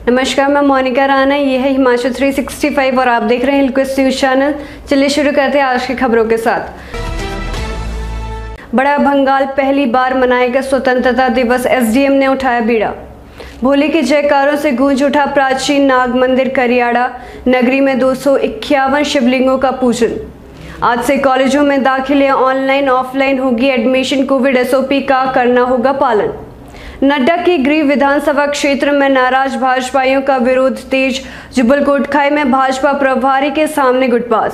नमस्कार, मैं मोनिका राणा। ये है हिमाचल 365 और आप देख रहे हैं हिलक्विस्ट न्यूज चैनल। चलिए शुरू करते हैं आज की खबरों के साथ। बड़ा भंगाल पहली बार मनाएगा स्वतंत्रता दिवस, एसडीएम ने उठाया बीड़ा। भोले के जयकारों से गूंज उठा प्राचीन नाग मंदिर करियाड़ा। नगरी में 251 शिवलिंगों का पूजन। आज से कॉलेजों में दाखिले ऑनलाइन ऑफलाइन होगी एडमिशन। कोविड एसओपी का करना होगा पालन। नड्डा की गृह विधानसभा क्षेत्र में नाराज भाजपाइयों का विरोध तेज। जुब्बल कोटखाई में भाजपा प्रभारी के सामने गुटबाज।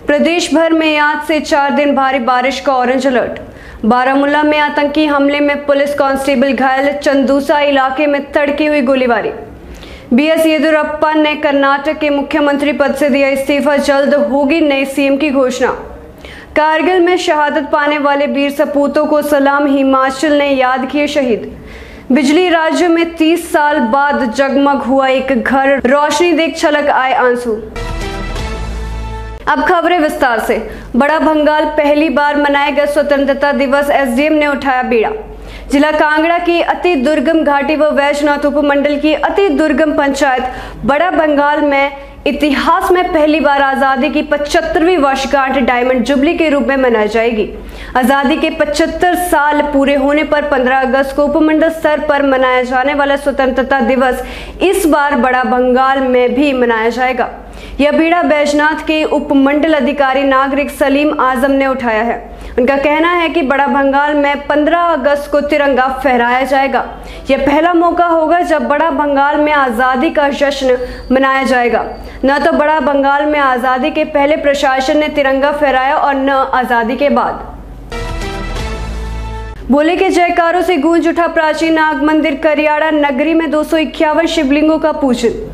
प्रदेश भर में आज से 4 दिन भारी बारिश का ऑरेंज अलर्ट। बारामूला में आतंकी हमले में पुलिस कांस्टेबल घायल। चंदूसा इलाके में तड़की हुई गोलीबारी। बीएस येदियुरप्पा ने कर्नाटक के मुख्यमंत्री पद से दिया इस्तीफा। जल्द होगी नए सीएम की घोषणा। कारगिल में शहादत पाने वाले वीर सपूतों को सलाम, हिमाचल ने याद किए शहीद। बिजली राज्य में 30 साल बाद जगमग हुआ एक घर। रोशनी देख छलक आए आंसू। अब खबरें विस्तार से। बड़ा भंगाल पहली बार मनाएगा स्वतंत्रता दिवस, एसडीएम ने उठाया बीड़ा। जिला कांगड़ा की अति दुर्गम घाटी व वैजनाथ उपमंडल की अति दुर्गम पंचायत बड़ा भंगाल में इतिहास में पहली बार आजादी की 75वीं वर्षगांठ डायमंड जुबली के रूप में मनाई जाएगी। आजादी के 75 साल पूरे होने पर 15 अगस्त को उपमंडल स्तर पर मनाया जाने वाला स्वतंत्रता दिवस इस बार बड़ा भंगाल में भी मनाया जाएगा। यह बीड़ा बैजनाथ के उपमंडल अधिकारी नागरिक सलीम आजम ने उठाया है। उनका कहना है कि बड़ा भंगाल में 15 अगस्त को तिरंगा फहराया जाएगा। यह पहला मौका होगा जब बड़ा भंगाल में आज़ादी का जश्न मनाया जाएगा। न तो बड़ा भंगाल में आज़ादी के पहले प्रशासन ने तिरंगा फहराया और न आज़ादी के बाद। भोले के जयकारों से गूंज उठा प्राचीन नाग मंदिर करियाड़ा। नगरी में 251 शिवलिंगों का पूजन।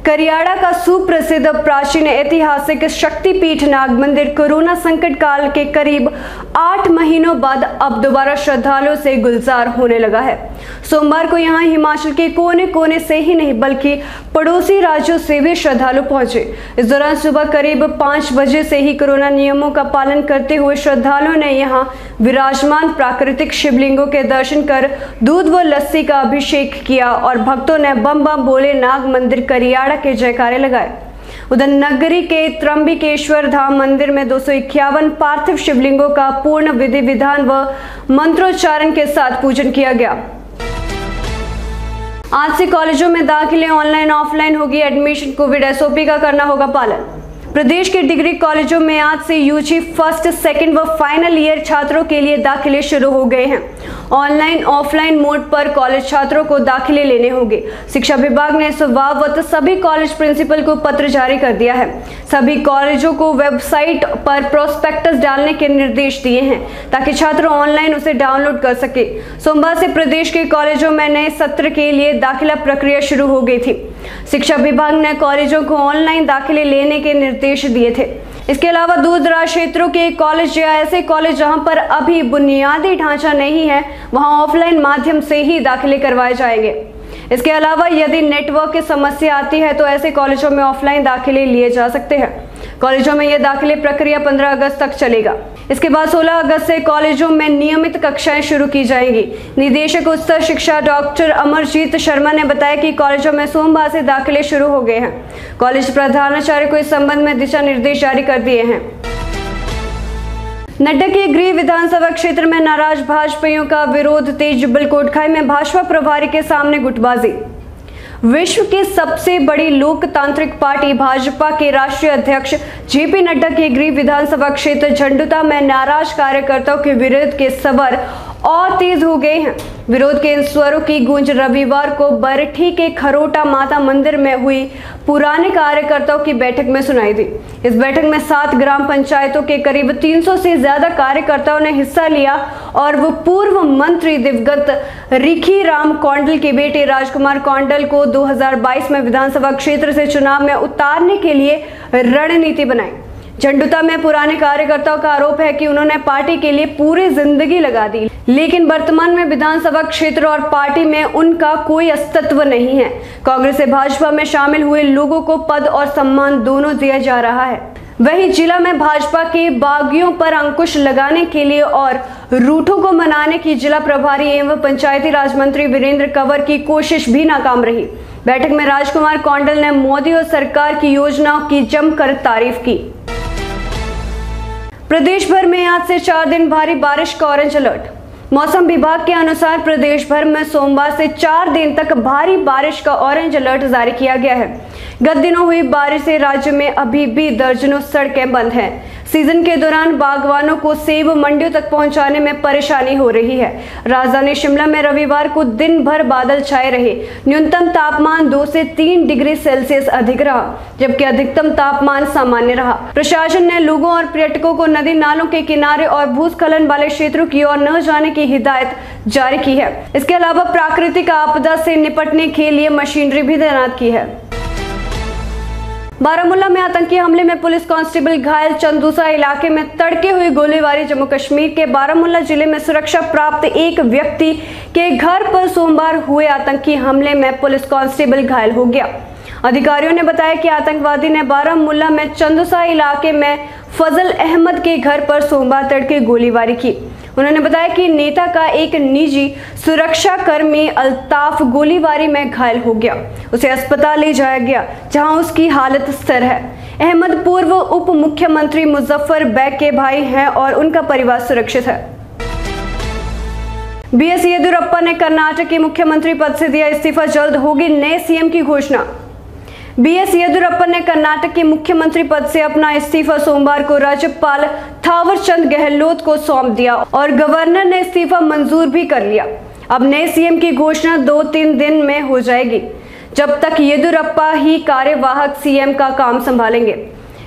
करियाड़ा का सुप्रसिद्ध प्राचीन ऐतिहासिक शक्तिपीठ नाग मंदिर कोरोना संकट काल के करीब 8 महीनों बाद अब दोबारा श्रद्धालुओं से गुलजार होने लगा है। सोमवार को यहां हिमाचल के कोने कोने से ही नहीं बल्कि पड़ोसी राज्यों से भी श्रद्धालु पहुंचे। इस दौरान सुबह करीब 5 बजे से ही कोरोना नियमों का पालन करते हुए श्रद्धालुओं ने यहां विराजमान प्राकृतिक शिवलिंगों के दर्शन कर दूध व लस्सी का अभिषेक किया और भक्तों ने बम बम बोले नाग मंदिर करियाड़ा के जयकारे लगाए। उधर नगरी के त्र्यंबकेश्वर धाम मंदिर में 251 पार्थिव शिवलिंगों का पूर्ण विधि विधान व मंत्रोच्चारण के साथ पूजन किया गया। आज से कॉलेजों में दाखिले ऑनलाइन ऑफलाइन होगी एडमिशन। कोविड एसओपी का करना होगा पालन। प्रदेश के डिग्री कॉलेजों में आज से यूजी फर्स्ट, सेकंड व फाइनल ईयर छात्रों के लिए दाखिले शुरू हो गए हैं। ऑनलाइन ऑफलाइन मोड पर कॉलेज छात्रों को दाखिले लेने होंगे। शिक्षा विभाग ने स्वभावत सभी कॉलेज प्रिंसिपल को पत्र जारी कर दिया है। सभी कॉलेजों को वेबसाइट पर प्रोस्पेक्टस डालने के निर्देश दिए हैं ताकि छात्र ऑनलाइन उसे डाउनलोड कर सके। सोमवार से प्रदेश के कॉलेजों में नए सत्र के लिए दाखिला प्रक्रिया शुरू हो गई थी। शिक्षा विभाग ने कॉलेजों को ऑनलाइन दाखिले लेने के निर्देश दिए थे। इसके अलावा दूर दराज क्षेत्रों के कॉलेज या ऐसे कॉलेज जहां पर अभी बुनियादी ढांचा नहीं है वहां ऑफलाइन माध्यम से ही दाखिले करवाए जाएंगे। इसके अलावा यदि नेटवर्क की समस्या आती है तो ऐसे कॉलेजों में ऑफलाइन दाखिले लिए जा सकते हैं। कॉलेजों में यह दाखिले प्रक्रिया 15 अगस्त तक चलेगा। इसके बाद 16 अगस्त से कॉलेजों में नियमित कक्षाएं शुरू की जाएंगी। निदेशक उच्च शिक्षा डॉक्टर अमरजीत शर्मा ने बताया कि कॉलेजों में सोमवार से दाखिले शुरू हो गए हैं। कॉलेज प्रधानाचार्य को इस संबंध में दिशा निर्देश जारी कर दिए हैं। नड्डा के गृह विधानसभा क्षेत्र में नाराज भाजपाइयों का विरोध तेज। जुब्बल कोटखाई में भाजपा प्रभारी के सामने गुटबाजी। विश्व की सबसे बड़ी लोकतांत्रिक पार्टी भाजपा के राष्ट्रीय अध्यक्ष जेपी नड्डा के गृह विधानसभा क्षेत्र झंडुता में नाराज कार्यकर्ताओं के विरोध के स्वर और तेज हो गए हैं। विरोध के इन स्वरों की गूंज रविवार को बरठी के खरोटा माता मंदिर में हुई पुराने कार्यकर्ताओं की बैठक में सुनाई दी। इस बैठक में 7 ग्राम पंचायतों के करीब 300 से ज्यादा कार्यकर्ताओं ने हिस्सा लिया और वो पूर्व मंत्री दिवंगत रिखी राम कौंडल के बेटे राजकुमार कौंडल को 2022 में विधानसभा क्षेत्र से चुनाव में उतारने के लिए रणनीति बनाई। झंडुता में पुराने कार्यकर्ताओं का आरोप है कि उन्होंने पार्टी के लिए पूरी जिंदगी लगा दी, लेकिन वर्तमान में विधानसभा क्षेत्र और पार्टी में उनका कोई अस्तित्व नहीं है। कांग्रेस से भाजपा में शामिल हुए लोगों को पद और सम्मान दोनों दिया जा रहा है। वहीं जिला में भाजपा के बागियों पर अंकुश लगाने के लिए और रूठों को मनाने की जिला प्रभारी एवं पंचायती राज मंत्री वीरेंद्र कंवर की कोशिश भी नाकाम रही। बैठक में राजकुमार कौंडल ने मोदी और सरकार की योजनाओं की जमकर तारीफ की। प्रदेश भर में आज से 4 दिन भारी बारिश का ऑरेंज अलर्ट। मौसम विभाग के अनुसार प्रदेश भर में सोमवार से 4 दिन तक भारी बारिश का ऑरेंज अलर्ट जारी किया गया है। गत दिनों हुई बारिश से राज्य में अभी भी दर्जनों सड़कें बंद हैं। सीजन के दौरान बागवानों को सेब मंडियों तक पहुंचाने में परेशानी हो रही है। राजधानी शिमला में रविवार को दिन भर बादल छाए रहे। न्यूनतम तापमान 2 से 3 डिग्री सेल्सियस अधिक रहा, जबकि अधिकतम तापमान सामान्य रहा। प्रशासन ने लोगों और पर्यटकों को नदी नालों के किनारे और भूस्खलन वाले क्षेत्रों की ओर न जाने की हिदायत जारी की है। इसके अलावा प्राकृतिक आपदा से निपटने के लिए मशीनरी भी तैनात की है। बारामूला में आतंकी हमले में पुलिस कांस्टेबल घायल। चंदूसा इलाके में तड़के हुई गोलीबारी। जम्मू कश्मीर के बारामूला जिले में सुरक्षा प्राप्त एक व्यक्ति के घर पर सोमवार हुए आतंकी हमले में पुलिस कांस्टेबल घायल हो गया। अधिकारियों ने बताया कि आतंकवादी ने बारामूला में चंदूसा इलाके में फजल अहमद के घर पर सोमवार तड़के गोलीबारी की। उन्होंने बताया कि नेता का एक निजी सुरक्षा कर्मी अल्ताफ गोलीबारी में घायल हो गया। उसे अस्पताल ले जाया गया, जहां उसकी हालत स्थिर है। अहमद पूर्व उप मुख्यमंत्री मुजफ्फर बैग के भाई हैं और उनका परिवार सुरक्षित है। बीएस येदियुरप्पा ने कर्नाटक के मुख्यमंत्री पद से दिया इस्तीफा। जल्द होगी नए सीएम की घोषणा। बीएस येदियुरप्पा ने कर्नाटक के मुख्यमंत्री पद से अपना इस्तीफा सोमवार को राज्यपाल थावरचंद गहलोत को सौंप दिया और गवर्नर ने इस्तीफा मंजूर भी कर लिया। अब नए सीएम की घोषणा 2-3 दिन में हो जाएगी, जब तक येदियुरप्पा ही कार्यवाहक सीएम का काम संभालेंगे।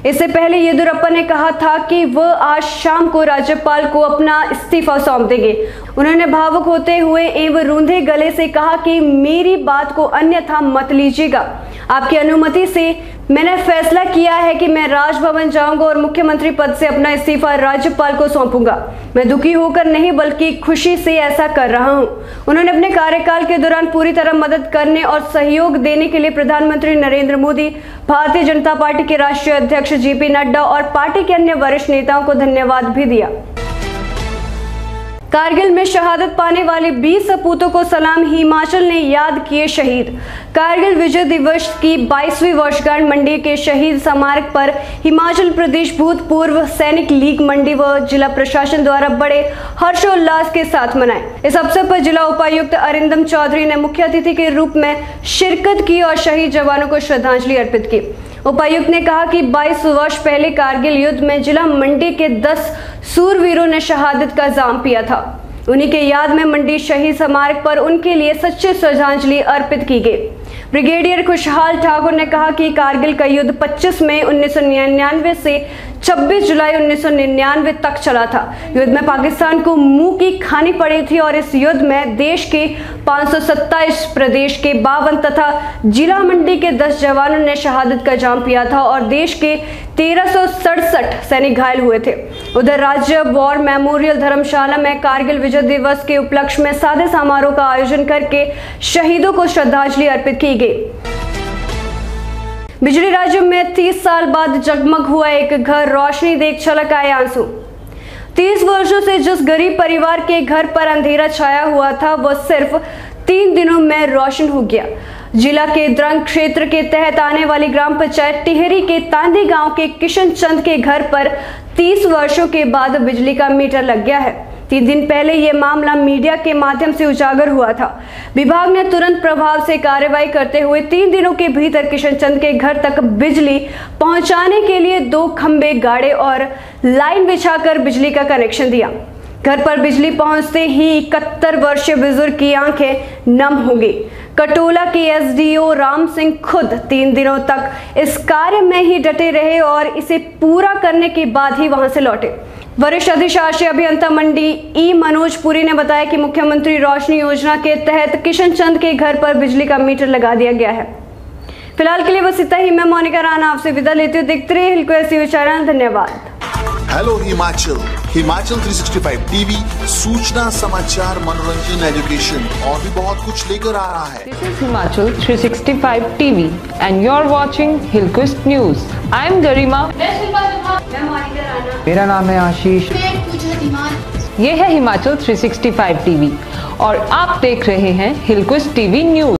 इससे पहले येदियुरप्पा ने कहा था कि वह आज शाम को राज्यपाल को अपना इस्तीफा सौंप देंगे। उन्होंने भावुक होते हुए एवं रूंधे गले से कहा कि मेरी बात को अन्यथा मत लीजिएगा। आपकी अनुमति से मैंने फैसला किया है कि मैं राजभवन जाऊंगा और मुख्यमंत्री पद से अपना इस्तीफा राज्यपाल को सौंपूंगा। मैं दुखी होकर नहीं बल्कि खुशी से ऐसा कर रहा हूं। उन्होंने अपने कार्यकाल के दौरान पूरी तरह मदद करने और सहयोग देने के लिए प्रधानमंत्री नरेंद्र मोदी, भारतीय जनता पार्टी के राष्ट्रीय अध्यक्ष जेपी नड्डा और पार्टी के अन्य वरिष्ठ नेताओं को धन्यवाद भी दिया। कारगिल में शहादत पाने वाले 20 सपूतों को सलाम। हिमाचल ने याद किए शहीद। कारगिल विजय दिवस की 22वीं वर्षगांठ मंडी के शहीद स्मारक पर हिमाचल प्रदेश भूतपूर्व सैनिक लीग मंडी व जिला प्रशासन द्वारा बड़े हर्षोल्लास के साथ मनाए। इस अवसर पर जिला उपायुक्त अरिंदम चौधरी ने मुख्य अतिथि के रूप में शिरकत की और शहीद जवानों को श्रद्धांजलि अर्पित की। उपायुक्त ने कहा कि 22 वर्ष पहले कारगिल युद्ध में जिला मंडी के 10 सूरवीरों ने शहादत का जाम पिया था। उन्हीं के याद में मंडी शहीद स्मारक पर उनके लिए सच्ची श्रद्धांजलि अर्पित की गई। ब्रिगेडियर खुशहाल ठाकुर ने कहा कि कारगिल का युद्ध 25 मई 1999 से 26 जुलाई 1999 तक चला था। युद्ध में पाकिस्तान को मुंह की खानी पड़ी थी और इस युद्ध में देश के 527, प्रदेश के 52 तथा जिला मंडी के 10 जवानों ने शहादत का जाम पिया था और देश के 1367 सैनिक घायल हुए थे। उधर राज्य वॉर मेमोरियल धर्मशाला में कारगिल विजय दिवस के उपलक्ष्य में सादे समारोह का आयोजन करके शहीदों को श्रद्धांजलि अर्पित की गई। बिजली राज्य में 30 साल बाद जगमग हुआ एक घर। रोशनी देख छलक आए आंसू। 30 वर्षों से जिस गरीब परिवार के घर पर अंधेरा छाया हुआ था, वह सिर्फ 3 दिनों में रोशन हो गया। जिला के द्रंग क्षेत्र के तहत आने वाली ग्राम पंचायत टिहरी के तांदी गांव के किशन चंद के घर पर 30 वर्षों के बाद बिजली का मीटर लग गया है। 3 दिन पहले यह मामला मीडिया के माध्यम से उजागर हुआ था। विभाग ने तुरंत प्रभाव से कार्रवाई करते हुए 3 दिनों के भीतर किशन चंद के घर तक बिजली पहुंचाने के लिए 2 खंबे गाड़े और लाइन बिछाकर बिजली का कनेक्शन दिया। घर पर बिजली पहुंचते ही 71 वर्षीय बुजुर्ग की आंखें नम हो गई। कटोला के एसडीओ राम सिंह खुद 3 दिनों तक इस कार्य में ही डटे रहे और इसे पूरा करने के बाद ही वहां से लौटे। वरिष्ठ अधिशासी अभियंता मंडी ई मनोज पुरी ने बताया कि मुख्यमंत्री रोशनी योजना के तहत किशन चंद के घर पर बिजली का मीटर लगा दिया गया है। फिलहाल के लिए बस इतना ही। मैं मोनिका राणा आपसे विदा लेती हूँ। देखते रहिए हिलको चैनल। धन्यवाद। हेलो हिमाचल। हिमाचल 365 टीवी सूचना, समाचार, मनोरंजन, एजुकेशन और भी बहुत कुछ लेकर आ रहा है। This is Himachal 365 TV and you're watching Hillquist News. I am Garima. मेरा नाम है आशीष। ये है हिमाचल 365 TV और आप देख रहे हैं हिलक्विस्ट टीवी न्यूज।